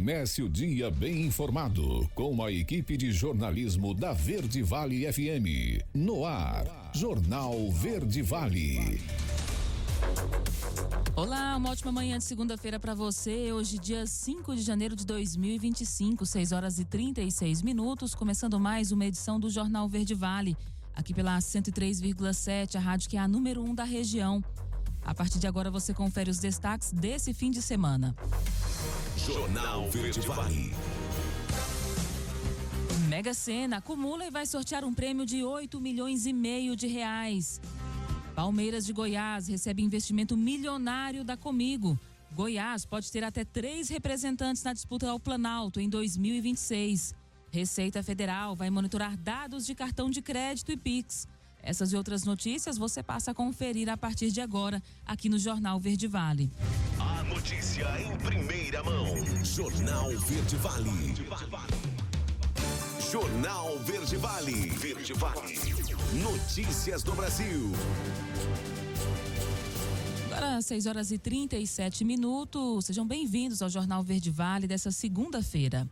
Comece o dia bem informado com a equipe de jornalismo da Verde Vale FM. No ar, Jornal Verde Vale. Olá, uma ótima manhã de segunda-feira para você. Hoje, dia 5 de janeiro de 2025, 6h36, começando mais uma edição do Jornal Verde Vale, aqui pela 103,7, a rádio que é a número 1 da região. A partir de agora você confere os destaques desse fim de semana. Jornal Verde Vale. Mega Sena acumula e vai sortear um prêmio de 8,5 milhões de reais. Palmeiras de Goiás recebe investimento milionário da Comigo. Goiás pode ter até 3 representantes na disputa ao Planalto em 2026. Receita Federal vai monitorar dados de cartão de crédito e Pix. Essas e outras notícias você passa a conferir a partir de agora aqui no Jornal Verde Vale. A notícia em primeira mão. Jornal Verde Vale. Jornal Verde Vale. Verde Vale. Notícias do Brasil. Agora 6h37. Sejam bem-vindos ao Jornal Verde Vale dessa segunda-feira.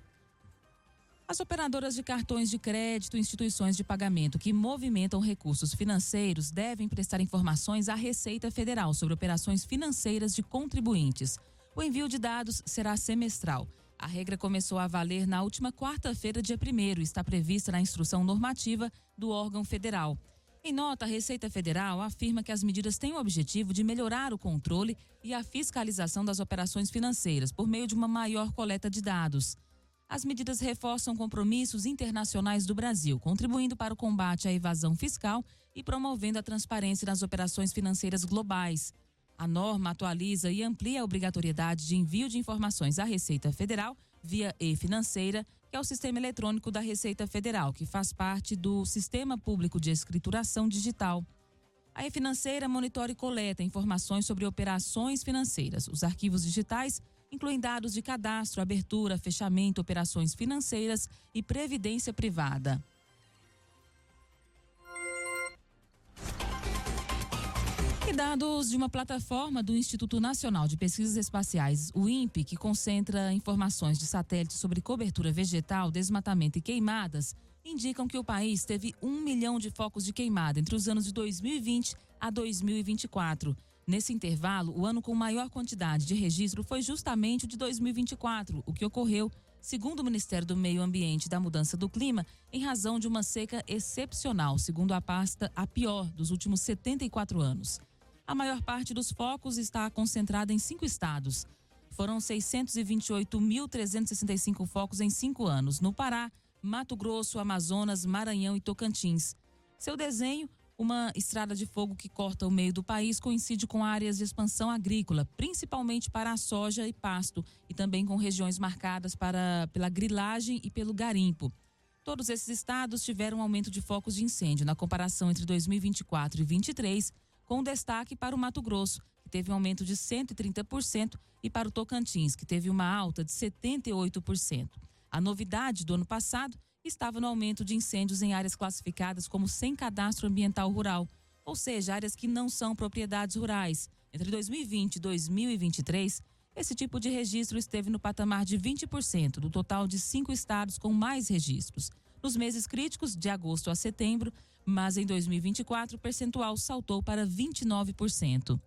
As operadoras de cartões de crédito e instituições de pagamento que movimentam recursos financeiros devem prestar informações à Receita Federal sobre operações financeiras de contribuintes. O envio de dados será semestral. A regra começou a valer na última quarta-feira, dia 1º, e está prevista na instrução normativa do órgão federal. Em nota, a Receita Federal afirma que as medidas têm o objetivo de melhorar o controle e a fiscalização das operações financeiras por meio de uma maior coleta de dados. As medidas reforçam compromissos internacionais do Brasil, contribuindo para o combate à evasão fiscal e promovendo a transparência nas operações financeiras globais. A norma atualiza e amplia a obrigatoriedade de envio de informações à Receita Federal via e-financeira, que é o sistema eletrônico da Receita Federal, que faz parte do Sistema Público de Escrituração Digital. A e-financeira monitora e coleta informações sobre operações financeiras. Os arquivos digitais incluem dados de cadastro, abertura, fechamento, operações financeiras e previdência privada. E dados de uma plataforma do Instituto Nacional de Pesquisas Espaciais, o INPE, que concentra informações de satélites sobre cobertura vegetal, desmatamento e queimadas, indicam que o país teve 1 milhão de focos de queimada entre os anos de 2020 a 2024. Nesse intervalo, o ano com maior quantidade de registro foi justamente o de 2024, o que ocorreu, segundo o Ministério do Meio Ambiente e da Mudança do Clima, em razão de uma seca excepcional, segundo a pasta, a pior dos últimos 74 anos. A maior parte dos focos está concentrada em 5 estados. Foram 628.365 focos em 5 anos, no Pará, Mato Grosso, Amazonas, Maranhão e Tocantins. Seu desenho: uma estrada de fogo que corta o meio do país, coincide com áreas de expansão agrícola, principalmente para a soja e pasto, e também com regiões marcadas pela grilagem e pelo garimpo. Todos esses estados tiveram um aumento de focos de incêndio na comparação entre 2024 e 2023, com destaque para o Mato Grosso, que teve um aumento de 130%, e para o Tocantins, que teve uma alta de 78%. A novidade do ano passado estava no aumento de incêndios em áreas classificadas como sem cadastro ambiental rural, ou seja, áreas que não são propriedades rurais. Entre 2020 e 2023, esse tipo de registro esteve no patamar de 20% do total de 5 estados com mais registros. Nos meses críticos, de agosto a setembro, mas em 2024 o percentual saltou para 29%.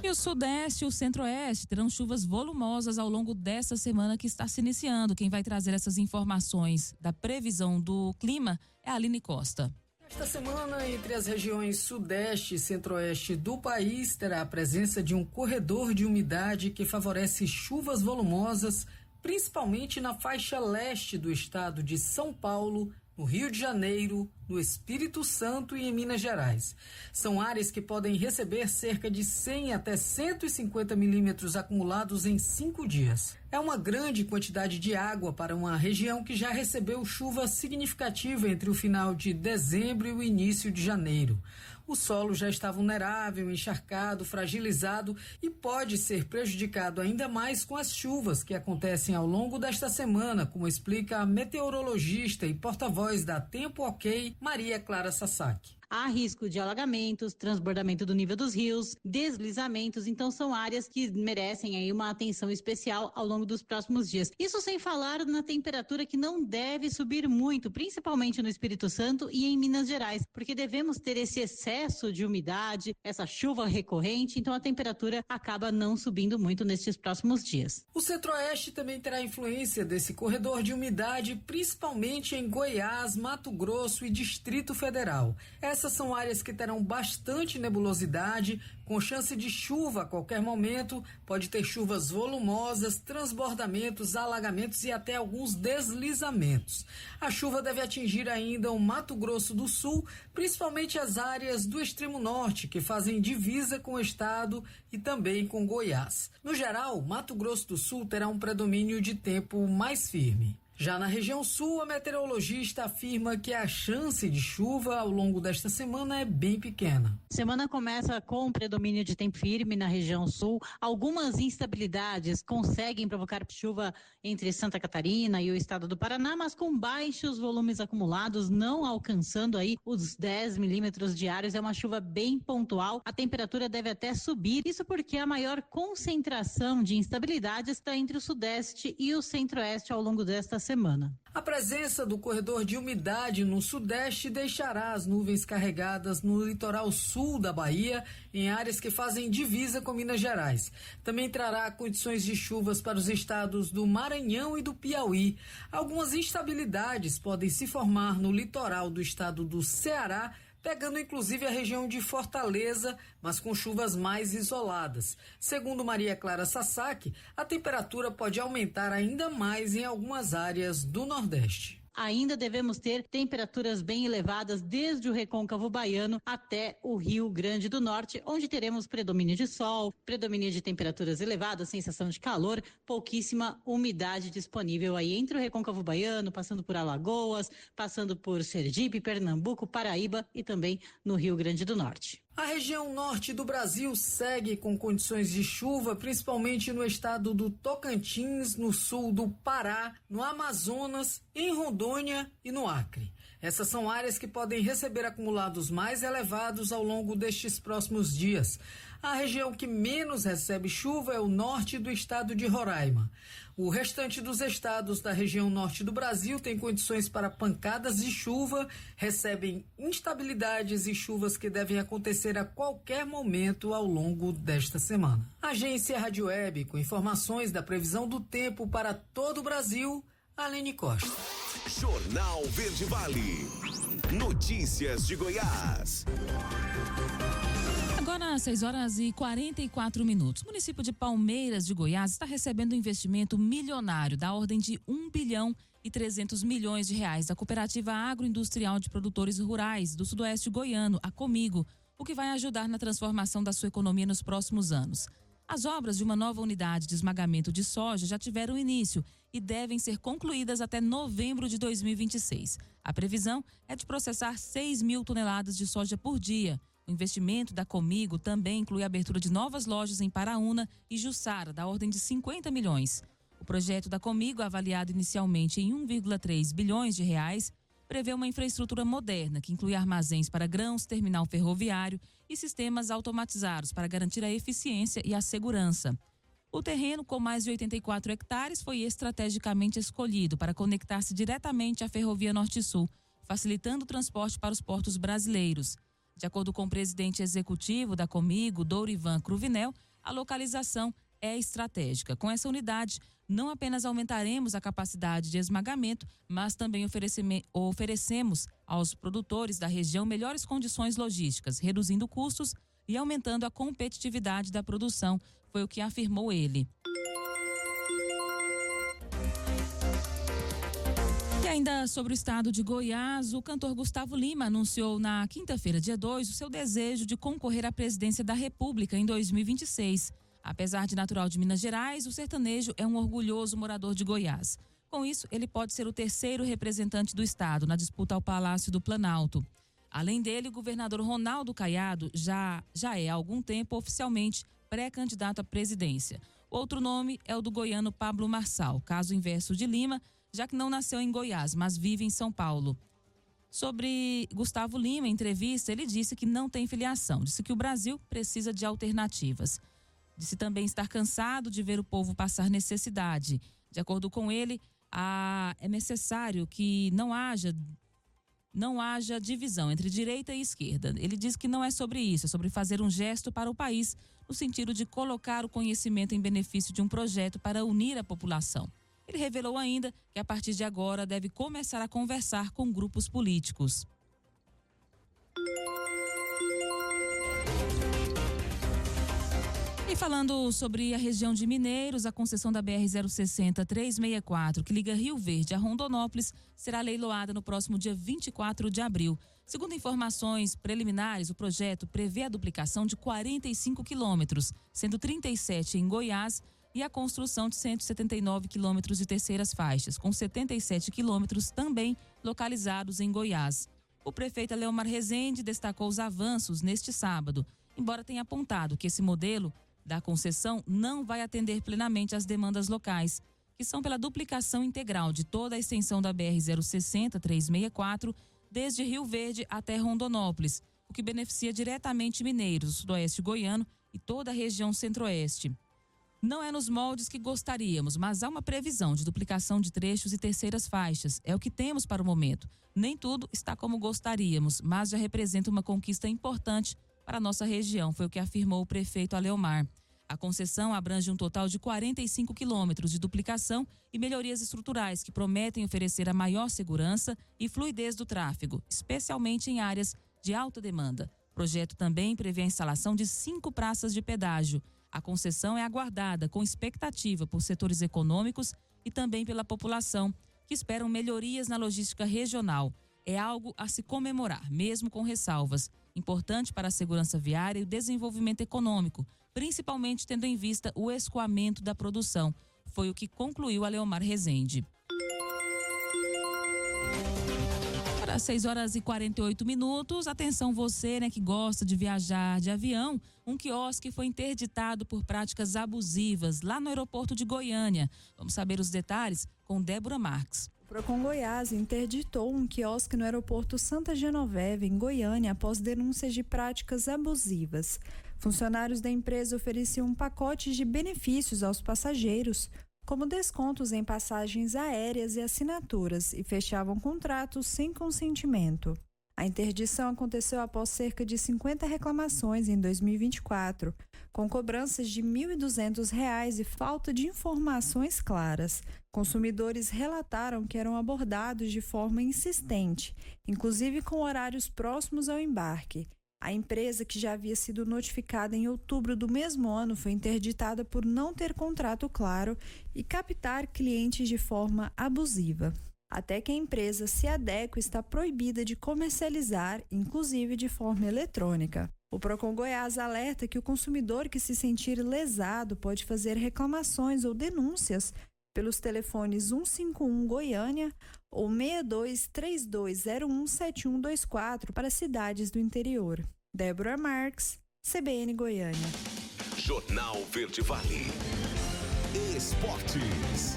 E o Sudeste e o Centro-Oeste terão chuvas volumosas ao longo dessa semana que está se iniciando. Quem vai trazer essas informações da previsão do clima é a Aline Costa. Esta semana, entre as regiões Sudeste e Centro-Oeste do país, terá a presença de um corredor de umidade que favorece chuvas volumosas, principalmente na faixa leste do estado de São Paulo, no Rio de Janeiro, no Espírito Santo e em Minas Gerais. São áreas que podem receber cerca de 100 até 150 milímetros acumulados em 5 dias. É uma grande quantidade de água para uma região que já recebeu chuva significativa entre o final de dezembro e o início de janeiro. O solo já está vulnerável, encharcado, fragilizado e pode ser prejudicado ainda mais com as chuvas que acontecem ao longo desta semana, como explica a meteorologista e porta-voz da Tempo OK, Maria Clara Sasaki. há risco de alagamentos, transbordamento do nível dos rios, deslizamentos, então são áreas que merecem aí uma atenção especial ao longo dos próximos dias. Isso sem falar na temperatura que não deve subir muito, principalmente no Espírito Santo e em Minas Gerais, porque devemos ter esse excesso de umidade, essa chuva recorrente, então a temperatura acaba não subindo muito nestes próximos dias. O Centro-Oeste também terá influência desse corredor de umidade, principalmente em Goiás, Mato Grosso e Distrito Federal. Essas são áreas que terão bastante nebulosidade, com chance de chuva a qualquer momento, pode ter chuvas volumosas, transbordamentos, alagamentos e até alguns deslizamentos. A chuva deve atingir ainda o Mato Grosso do Sul, principalmente as áreas do extremo norte, que fazem divisa com o estado e também com Goiás. No geral, Mato Grosso do Sul terá um predomínio de tempo mais firme. Já na região sul, a meteorologista afirma que a chance de chuva ao longo desta semana é bem pequena. Semana começa com predomínio de tempo firme na região sul. Algumas instabilidades conseguem provocar chuva entre Santa Catarina e o estado do Paraná, mas com baixos volumes acumulados, não alcançando aí os 10 milímetros diários. É uma chuva bem pontual. A temperatura deve até subir. Isso porque a maior concentração de instabilidade está entre o sudeste e o centro-oeste ao longo desta semana. A presença do corredor de umidade no sudeste deixará as nuvens carregadas no litoral sul da Bahia, em áreas que fazem divisa com Minas Gerais. Também trará condições de chuvas para os estados do Maranhão e do Piauí. Algumas instabilidades podem se formar no litoral do estado do Ceará, pegando inclusive a região de Fortaleza, mas com chuvas mais isoladas. Segundo Maria Clara Sasaki, a temperatura pode aumentar ainda mais em algumas áreas do Nordeste. Ainda devemos ter temperaturas bem elevadas desde o recôncavo baiano até o Rio Grande do Norte, onde teremos predomínio de sol, predomínio de temperaturas elevadas, sensação de calor, pouquíssima umidade disponível aí entre o recôncavo baiano, passando por Alagoas, passando por Sergipe, Pernambuco, Paraíba e também no Rio Grande do Norte. A região norte do Brasil segue com condições de chuva, principalmente no estado do Tocantins, no sul do Pará, no Amazonas, em Rondônia e no Acre. Essas são áreas que podem receber acumulados mais elevados ao longo destes próximos dias. A região que menos recebe chuva é o norte do estado de Roraima. O restante dos estados da região norte do Brasil tem condições para pancadas de chuva, recebem instabilidades e chuvas que devem acontecer a qualquer momento ao longo desta semana. Agência Rádio Web, com informações da previsão do tempo para todo o Brasil, Aline Costa. Jornal Verde Vale. Notícias de Goiás. Agora, 6h44. O município de Palmeiras de Goiás está recebendo um investimento milionário da ordem de 1,3 bilhão de reais da Cooperativa Agroindustrial de Produtores Rurais do Sudoeste Goiano, a Comigo, o que vai ajudar na transformação da sua economia nos próximos anos. As obras de uma nova unidade de esmagamento de soja já tiveram início e devem ser concluídas até novembro de 2026. A previsão é de processar 6 mil toneladas de soja por dia. O investimento da Comigo também inclui a abertura de novas lojas em Paraúna e Jussara, da ordem de 50 milhões. O projeto da Comigo, avaliado inicialmente em 1,3 bilhões de reais, prevê uma infraestrutura moderna que inclui armazéns para grãos, terminal ferroviário e sistemas automatizados para garantir a eficiência e a segurança. O terreno, com mais de 84 hectares, foi estrategicamente escolhido para conectar-se diretamente à Ferrovia Norte-Sul, facilitando o transporte para os portos brasileiros. De acordo com o presidente executivo da Comigo, Dourivan Cruvinel, a localização é estratégica. Com essa unidade, não apenas aumentaremos a capacidade de esmagamento, mas também oferecemos aos produtores da região melhores condições logísticas, reduzindo custos e aumentando a competitividade da produção, foi o que afirmou ele. E ainda sobre o estado de Goiás, o cantor Gustavo Lima anunciou na quinta-feira, dia 2, o seu desejo de concorrer à presidência da República em 2026. Apesar de natural de Minas Gerais, o sertanejo é um orgulhoso morador de Goiás. Com isso, ele pode ser o terceiro representante do estado na disputa ao Palácio do Planalto. Além dele, o governador Ronaldo Caiado já é há algum tempo oficialmente pré-candidato à presidência. Outro nome é o do goiano Pablo Marçal, caso inverso de Lima, já que não nasceu em Goiás, mas vive em São Paulo. Sobre Gustavo Lima, em entrevista, ele disse que não tem filiação, disse que o Brasil precisa de alternativas. Disse também estar cansado de ver o povo passar necessidade. De acordo com ele, é necessário que não haja divisão entre direita e esquerda. Ele diz que não é sobre isso, é sobre fazer um gesto para o país, no sentido de colocar o conhecimento em benefício de um projeto para unir a população. Ele revelou ainda que a partir de agora deve começar a conversar com grupos políticos. E falando sobre a região de Mineiros, a concessão da BR-060-364, que liga Rio Verde a Rondonópolis, será leiloada no próximo dia 24 de abril. Segundo informações preliminares, o projeto prevê a duplicação de 45 quilômetros, sendo 37 em Goiás, e a construção de 179 quilômetros de terceiras faixas, com 77 quilômetros também localizados em Goiás. O prefeito Aleomar Rezende destacou os avanços neste sábado, embora tenha apontado que esse modelo da concessão não vai atender plenamente às demandas locais, que são pela duplicação integral de toda a extensão da BR-060-364, desde Rio Verde até Rondonópolis, o que beneficia diretamente mineiros, o sudoeste goiano e toda a região centro-oeste. Não é nos moldes que gostaríamos, mas há uma previsão de duplicação de trechos e terceiras faixas. É o que temos para o momento. Nem tudo está como gostaríamos, mas já representa uma conquista importante para a nossa região, foi o que afirmou o prefeito Aleomar. A concessão abrange um total de 45 quilômetros de duplicação e melhorias estruturais que prometem oferecer a maior segurança e fluidez do tráfego, especialmente em áreas de alta demanda. O projeto também prevê a instalação de 5 praças de pedágio. A concessão é aguardada com expectativa por setores econômicos e também pela população, que esperam melhorias na logística regional. É algo a se comemorar, mesmo com ressalvas. Importante para a segurança viária e o desenvolvimento econômico, principalmente tendo em vista o escoamento da produção. Foi o que concluiu Aleomar Rezende. Para 6h48, atenção você, que gosta de viajar de avião, um quiosque foi interditado por práticas abusivas lá no aeroporto de Goiânia. Vamos saber os detalhes com Débora Marques. O Procon Goiás interditou um quiosque no aeroporto Santa Genoveva, em Goiânia, após denúncias de práticas abusivas. Funcionários da empresa ofereciam pacotes de benefícios aos passageiros, como descontos em passagens aéreas e assinaturas, e fechavam contratos sem consentimento. A interdição aconteceu após cerca de 50 reclamações em 2024, com cobranças de R$ 1.200 e falta de informações claras. Consumidores relataram que eram abordados de forma insistente, inclusive com horários próximos ao embarque. A empresa, que já havia sido notificada em outubro do mesmo ano, foi interditada por não ter contrato claro e captar clientes de forma abusiva. Até que a empresa se adeque, está proibida de comercializar, inclusive de forma eletrônica. O Procon Goiás alerta que o consumidor que se sentir lesado pode fazer reclamações ou denúncias pelos telefones 151 Goiânia ou 6232017124 para cidades do interior. Débora Marques, CBN Goiânia. Jornal Verde Vale. Esportes.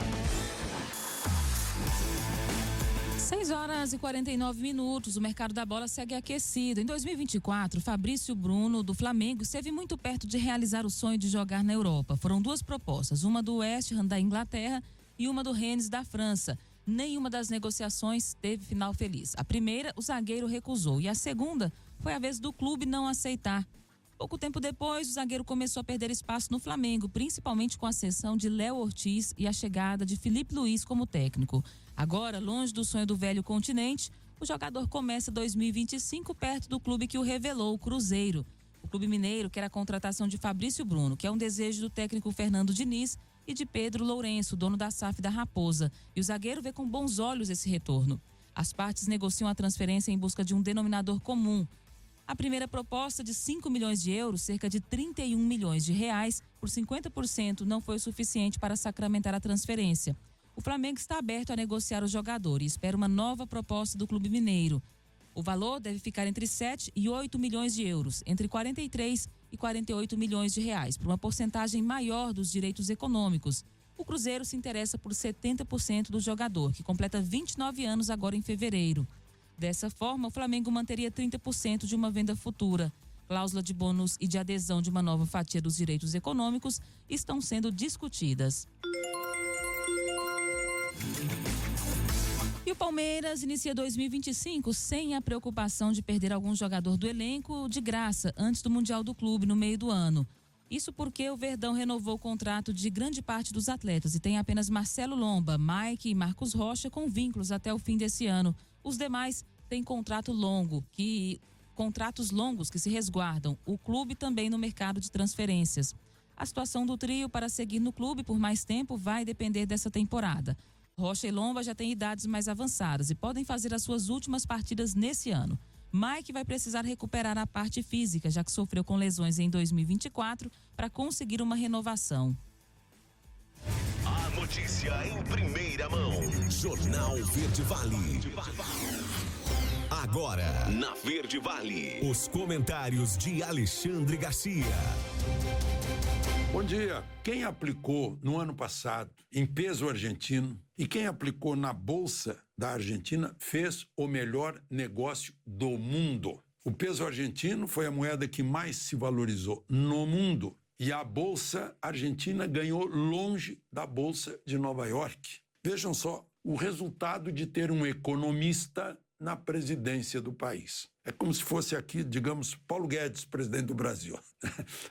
6h49, o mercado da bola segue aquecido. Em 2024, Fabrício Bruno, do Flamengo, esteve muito perto de realizar o sonho de jogar na Europa. Foram 2 propostas, uma do West Ham da Inglaterra e uma do Rennes da França. Nenhuma das negociações teve final feliz. A primeira, o zagueiro recusou, e a segunda foi a vez do clube não aceitar. Pouco tempo depois, o zagueiro começou a perder espaço no Flamengo, principalmente com a cessão de Léo Ortiz e a chegada de Felipe Luiz como técnico. Agora, longe do sonho do velho continente, o jogador começa 2025 perto do clube que o revelou, o Cruzeiro. O clube mineiro quer a contratação de Fabrício Bruno, que é um desejo do técnico Fernando Diniz e de Pedro Lourenço, dono da SAF da Raposa. E o zagueiro vê com bons olhos esse retorno. As partes negociam a transferência em busca de um denominador comum. A primeira proposta de 5 milhões de euros, cerca de 31 milhões de reais, por 50%, não foi o suficiente para sacramentar a transferência. O Flamengo está aberto a negociar o jogador e espera uma nova proposta do clube mineiro. O valor deve ficar entre 7 e 8 milhões de euros, entre 43 e 48 milhões de reais, por uma porcentagem maior dos direitos econômicos. O Cruzeiro se interessa por 70% do jogador, que completa 29 anos agora em fevereiro. Dessa forma, o Flamengo manteria 30% de uma venda futura. Cláusula de bônus e de adesão de uma nova fatia dos direitos econômicos estão sendo discutidas. E o Palmeiras inicia 2025 sem a preocupação de perder algum jogador do elenco de graça antes do Mundial do Clube no meio do ano. Isso porque o Verdão renovou o contrato de grande parte dos atletas e tem apenas Marcelo Lomba, Mike e Marcos Rocha com vínculos até o fim desse ano. Os demais têm contratos longos que se resguardam. O clube também no mercado de transferências. A situação do trio para seguir no clube por mais tempo vai depender dessa temporada. Rocha e Lomba já têm idades mais avançadas e podem fazer as suas últimas partidas nesse ano. Mike vai precisar recuperar a parte física, já que sofreu com lesões em 2024, para conseguir uma renovação. A notícia em primeira mão. Jornal Verde Vale. Agora, na Verde Vale, os comentários de Alexandre Garcia. Bom dia. Quem aplicou no ano passado em peso argentino e quem aplicou na Bolsa da Argentina fez o melhor negócio do mundo. O peso argentino foi a moeda que mais se valorizou no mundo e a Bolsa Argentina ganhou longe da Bolsa de Nova York. Vejam só o resultado de ter um economista na presidência do país. É como se fosse aqui, digamos, Paulo Guedes, presidente do Brasil.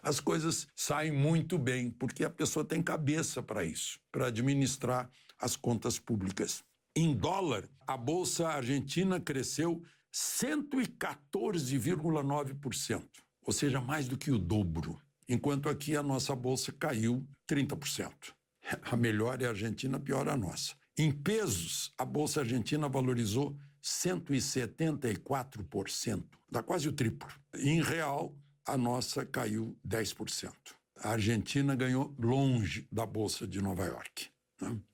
As coisas saem muito bem, porque a pessoa tem cabeça para isso, para administrar as contas públicas. Em dólar, a Bolsa Argentina cresceu 114,9%, ou seja, mais do que o dobro, enquanto aqui a nossa Bolsa caiu 30%. A melhor é a Argentina, a pior é a nossa. Em pesos, a Bolsa Argentina valorizou 174%, dá quase o triplo. Em real, a nossa caiu 10%. A Argentina ganhou longe da Bolsa de Nova York.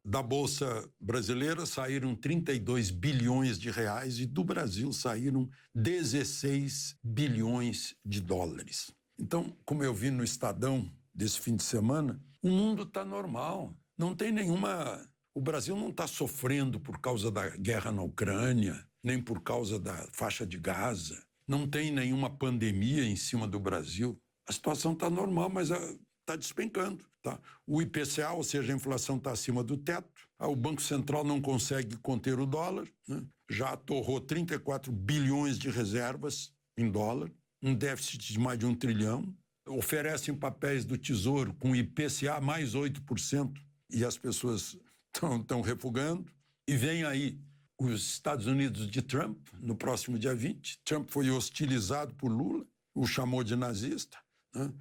Da Bolsa brasileira saíram 32 bilhões de reais e do Brasil saíram 16 bilhões de dólares. Então, como eu vi no Estadão desse fim de semana, o mundo está normal. Não tem nenhuma... O Brasil não está sofrendo por causa da guerra na Ucrânia, nem por causa da faixa de Gaza. Não tem nenhuma pandemia em cima do Brasil. A situação está normal, mas está despencando. Tá? O IPCA, ou seja, a inflação está acima do teto. O Banco Central não consegue conter o dólar. Né? Já torrou 34 bilhões de reservas em dólar, um déficit de mais de 1 trilhão. Oferecem papéis do Tesouro com IPCA mais 8% e as pessoas estão refugando. E vem aí os Estados Unidos de Trump, no próximo dia 20. Trump foi hostilizado por Lula, o chamou de nazista, né?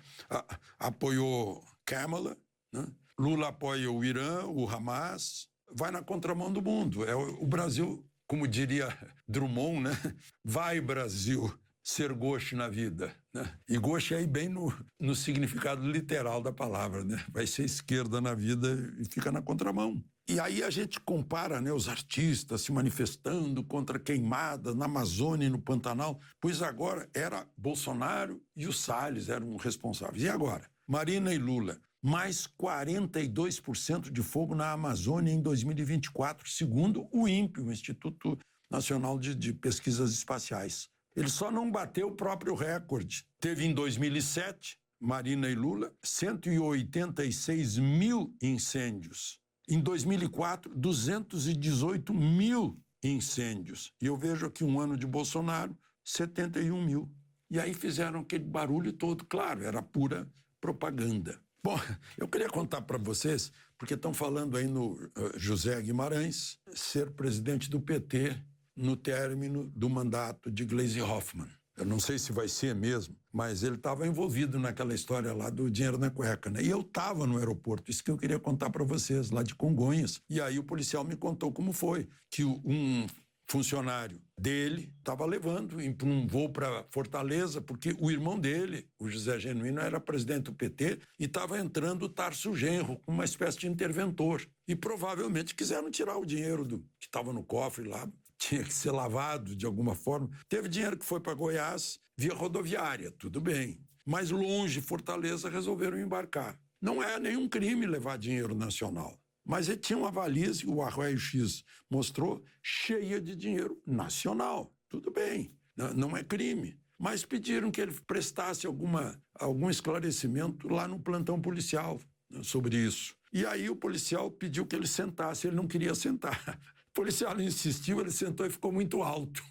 Apoiou Kamala, né? Lula apoia o Irã, o Hamas, vai na contramão do mundo. O Brasil, como diria Drummond, né? Vai, Brasil, ser gauche na vida. Né? E gauche é aí bem no significado literal da palavra, né? Vai ser esquerda na vida e fica na contramão. E aí a gente compara, né, os artistas se manifestando contra queimadas na Amazônia e no Pantanal, pois agora era Bolsonaro e o Salles eram responsáveis. E agora? Marina e Lula, mais 42% de fogo na Amazônia em 2024, segundo o INPE, o Instituto Nacional de Pesquisas Espaciais. Ele só não bateu o próprio recorde. Teve em 2007, Marina e Lula, 186 mil incêndios. Em 2004, 218 mil incêndios. E eu vejo aqui um ano de Bolsonaro, 71 mil. E aí fizeram aquele barulho todo. Claro, era pura propaganda. Bom, eu queria contar para vocês, porque estão falando aí no José Guimarães ser presidente do PT no término do mandato de Gleisi Hoffmann. Eu não sei se vai ser mesmo, mas ele estava envolvido naquela história lá do dinheiro na cueca, né? E eu estava no aeroporto, isso que eu queria contar para vocês, lá de Congonhas. E aí o policial me contou como foi, que um funcionário dele estava levando para um voo para Fortaleza, porque o irmão dele, o José Genuíno, era presidente do PT e estava entrando o Tarso Genro, uma espécie de interventor. E provavelmente quiseram tirar o dinheiro que estava no cofre lá, tinha que ser lavado de alguma forma. Teve dinheiro que foi para Goiás via rodoviária, tudo bem. Mas longe, Fortaleza, resolveram embarcar. Não é nenhum crime levar dinheiro nacional. Mas ele tinha uma valise, o Arroio X mostrou, cheia de dinheiro nacional. Tudo bem, não é crime. Mas pediram que ele prestasse algum esclarecimento lá no plantão policial, né, sobre isso. E aí o policial pediu que ele sentasse, ele não queria sentar. O policial insistiu, ele sentou e ficou muito alto.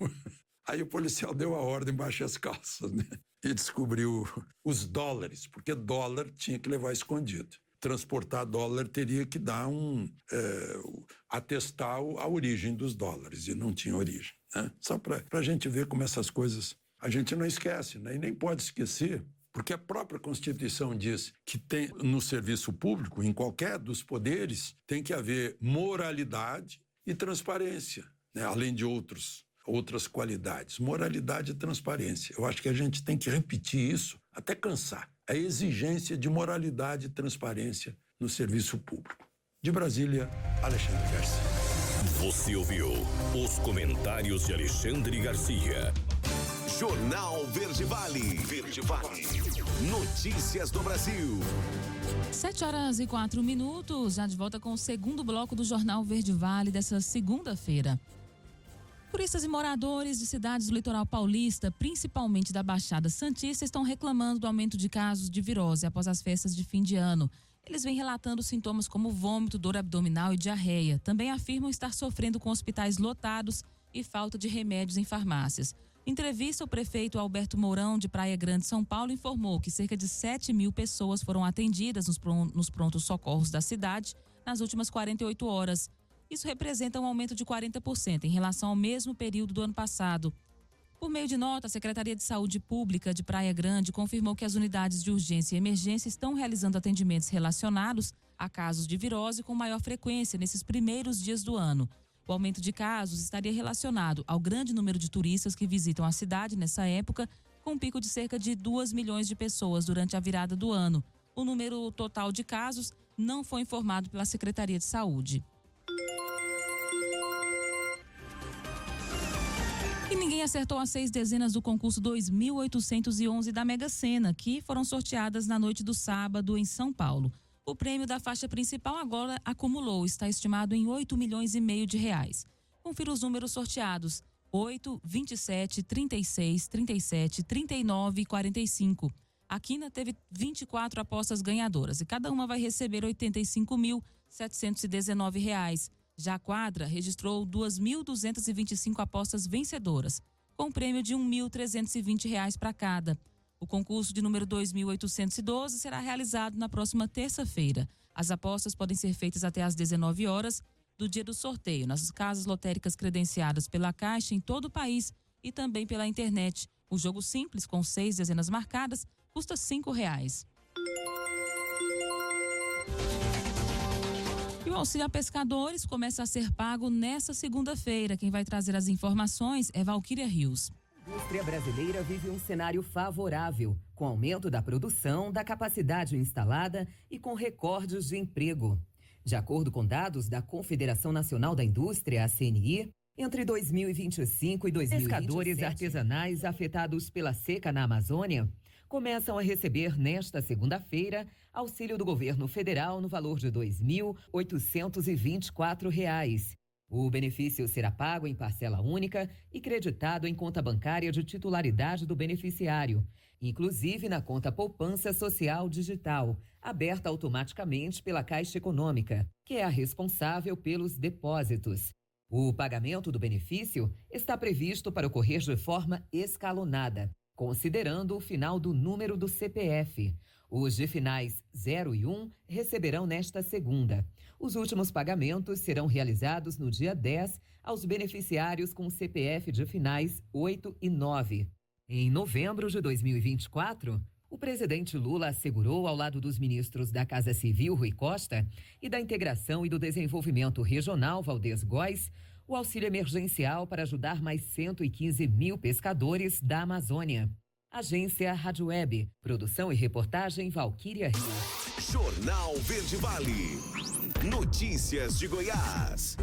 Aí o policial deu a ordem, baixa as calças, né? E descobriu os dólares, porque dólar tinha que levar escondido. Transportar dólar teria que dar atestar a origem dos dólares, e não tinha origem, né? Só para a gente ver como essas coisas a gente não esquece, né? E nem pode esquecer, porque a própria Constituição diz que tem no serviço público, em qualquer dos poderes, tem que haver moralidade e transparência, né? Além de outras qualidades, moralidade e transparência. Eu acho que a gente tem que repetir isso até cansar. A exigência de moralidade e transparência no serviço público. De Brasília, Alexandre Garcia. Você ouviu os comentários de Alexandre Garcia. Jornal Verde Vale. Verde Vale. Notícias do Brasil. 7h04, já de volta com o segundo bloco do Jornal Verde Vale dessa segunda-feira. Turistas e moradores de cidades do litoral paulista, principalmente da Baixada Santista, estão reclamando do aumento de casos de virose após as festas de fim de ano. Eles vêm relatando sintomas como vômito, dor abdominal e diarreia. Também afirmam estar sofrendo com hospitais lotados e falta de remédios em farmácias. Em entrevista, o prefeito Alberto Mourão, de Praia Grande, São Paulo, informou que cerca de 7.000 pessoas foram atendidas nos prontos socorros da cidade nas últimas 48 horas. Isso representa um aumento de 40% em relação ao mesmo período do ano passado. Por meio de nota, a Secretaria de Saúde Pública de Praia Grande confirmou que as unidades de urgência e emergência estão realizando atendimentos relacionados a casos de virose com maior frequência nesses primeiros dias do ano. O aumento de casos estaria relacionado ao grande número de turistas que visitam a cidade nessa época, com um pico de cerca de 2 milhões de pessoas durante a virada do ano. O número total de casos não foi informado pela Secretaria de Saúde. E ninguém acertou as 6 dezenas do concurso 2.811 da Mega Sena, que foram sorteadas na noite do sábado em São Paulo. O prêmio da faixa principal agora acumulou, está estimado em 8 milhões e meio de reais. Confira os números sorteados: 8, 27, 36, 37, 39 e 45. A quina teve 24 apostas ganhadoras e cada uma vai receber R$ 85.719. Já a quadra registrou 2.225 apostas vencedoras, com um prêmio de R$ 1.320 para cada. O concurso de número 2.812 será realizado na próxima terça-feira. As apostas podem ser feitas até às 19 horas do dia do sorteio, nas casas lotéricas credenciadas pela Caixa em todo o país e também pela internet. O jogo simples, com 6 dezenas marcadas, custa R$ 5,00. E o auxílio a pescadores começa a ser pago nesta segunda-feira. Quem vai trazer as informações é Valquíria Rios. A indústria brasileira vive um cenário favorável, com aumento da produção, da capacidade instalada e com recordes de emprego. De acordo com dados da Confederação Nacional da Indústria, a CNI, entre 2025 e 2027, pescadores artesanais afetados pela seca na Amazônia começam a receber nesta segunda-feira auxílio do governo federal no valor de R$ 2.824. O benefício será pago em parcela única e creditado em conta bancária de titularidade do beneficiário, inclusive na conta Poupança Social Digital, aberta automaticamente pela Caixa Econômica, que é a responsável pelos depósitos. O pagamento do benefício está previsto para ocorrer de forma escalonada, considerando o final do número do CPF. Os de finais 0 e 1 receberão nesta segunda. Os últimos pagamentos serão realizados no dia 10 aos beneficiários com CPF de finais 8 e 9. Em novembro de 2024, o presidente Lula assegurou, ao lado dos ministros da Casa Civil, Rui Costa, e da Integração e do Desenvolvimento Regional, Valdez Góes, o auxílio emergencial para ajudar mais 115 mil pescadores da Amazônia. Agência Rádio Web, produção e reportagem Valquíria Rios. Jornal Verde Vale. Notícias de Goiás.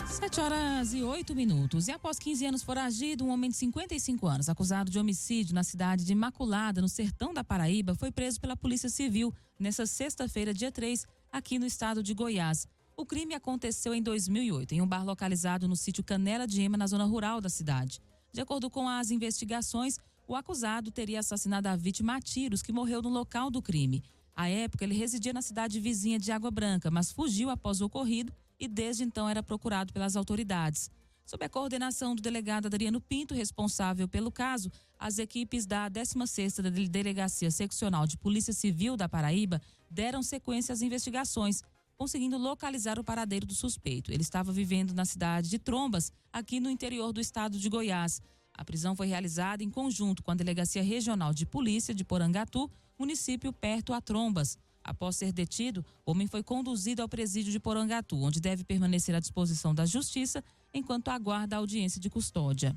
7h08. E após 15 anos foragido, um homem de 55 anos, acusado de homicídio na cidade de Imaculada, no sertão da Paraíba, foi preso pela Polícia Civil nesta sexta-feira, dia 3, aqui no estado de Goiás. O crime aconteceu em 2008, em um bar localizado no sítio Canela de Ema, na zona rural da cidade. De acordo com as investigações, o acusado teria assassinado a vítima a tiros, que morreu no local do crime. À época, ele residia na cidade vizinha de Água Branca, mas fugiu após o ocorrido e desde então era procurado pelas autoridades. Sob a coordenação do delegado Adriano Pinto, responsável pelo caso, as equipes da 16ª Delegacia Seccional de Polícia Civil da Paraíba deram sequência às investigações, conseguindo localizar o paradeiro do suspeito. Ele estava vivendo na cidade de Trombas, aqui no interior do estado de Goiás. A prisão foi realizada em conjunto com a Delegacia Regional de Polícia de Porangatu, município perto a Trombas. Após ser detido, o homem foi conduzido ao presídio de Porangatu, onde deve permanecer à disposição da Justiça enquanto aguarda a audiência de custódia.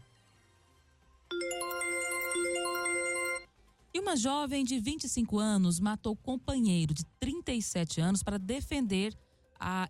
E uma jovem de 25 anos matou o companheiro de 37 anos para defender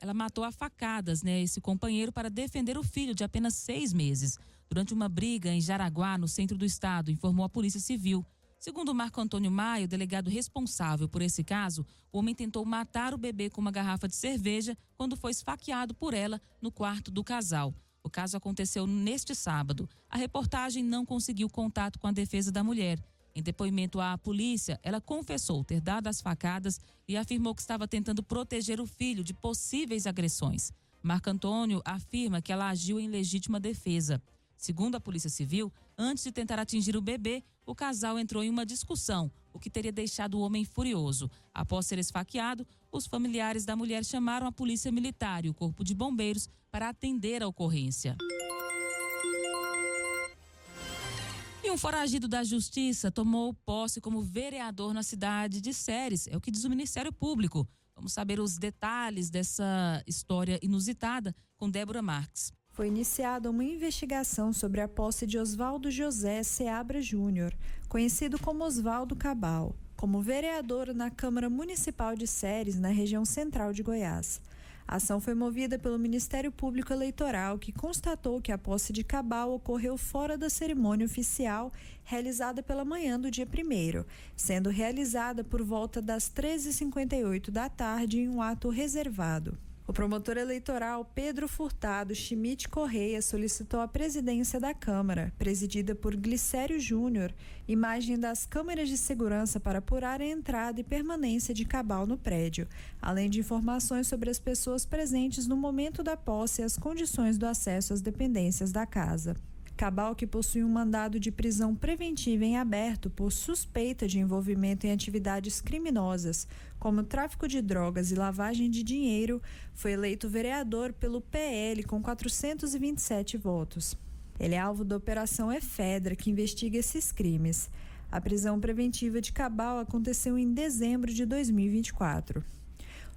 ela matou a facadas, esse companheiro para defender o filho de apenas 6 meses. Durante uma briga em Jaraguá, no centro do estado, informou a Polícia Civil. Segundo Marco Antônio Maia, o delegado responsável por esse caso, o homem tentou matar o bebê com uma garrafa de cerveja quando foi esfaqueado por ela no quarto do casal. O caso aconteceu neste sábado. A reportagem não conseguiu contato com a defesa da mulher. Em depoimento à polícia, ela confessou ter dado as facadas e afirmou que estava tentando proteger o filho de possíveis agressões. Marco Antônio afirma que ela agiu em legítima defesa. Segundo a Polícia Civil, antes de tentar atingir o bebê, o casal entrou em uma discussão, o que teria deixado o homem furioso. Após ser esfaqueado, os familiares da mulher chamaram a Polícia Militar e o Corpo de Bombeiros para atender a ocorrência. E um foragido da Justiça tomou posse como vereador na cidade de Ceres, é o que diz o Ministério Público. Vamos saber os detalhes dessa história inusitada com Débora Marques. Foi iniciada uma investigação sobre a posse de Oswaldo José Seabra Júnior, conhecido como Oswaldo Cabal, como vereador na Câmara Municipal de Ceres, na região central de Goiás. A ação foi movida pelo Ministério Público Eleitoral, que constatou que a posse de Cabal ocorreu fora da cerimônia oficial realizada pela manhã do dia 1º, sendo realizada por volta das 13h58 da tarde em um ato reservado. O promotor eleitoral Pedro Furtado Schmidt Correia solicitou a presidência da Câmara, presidida por Glicério Júnior, imagem das câmeras de segurança para apurar a entrada e permanência de Cabal no prédio, além de informações sobre as pessoas presentes no momento da posse e as condições do acesso às dependências da casa. Cabal, que possui um mandado de prisão preventiva em aberto por suspeita de envolvimento em atividades criminosas, como tráfico de drogas e lavagem de dinheiro, foi eleito vereador pelo PL com 427 votos. Ele é alvo da Operação Efedra, que investiga esses crimes. A prisão preventiva de Cabal aconteceu em dezembro de 2024.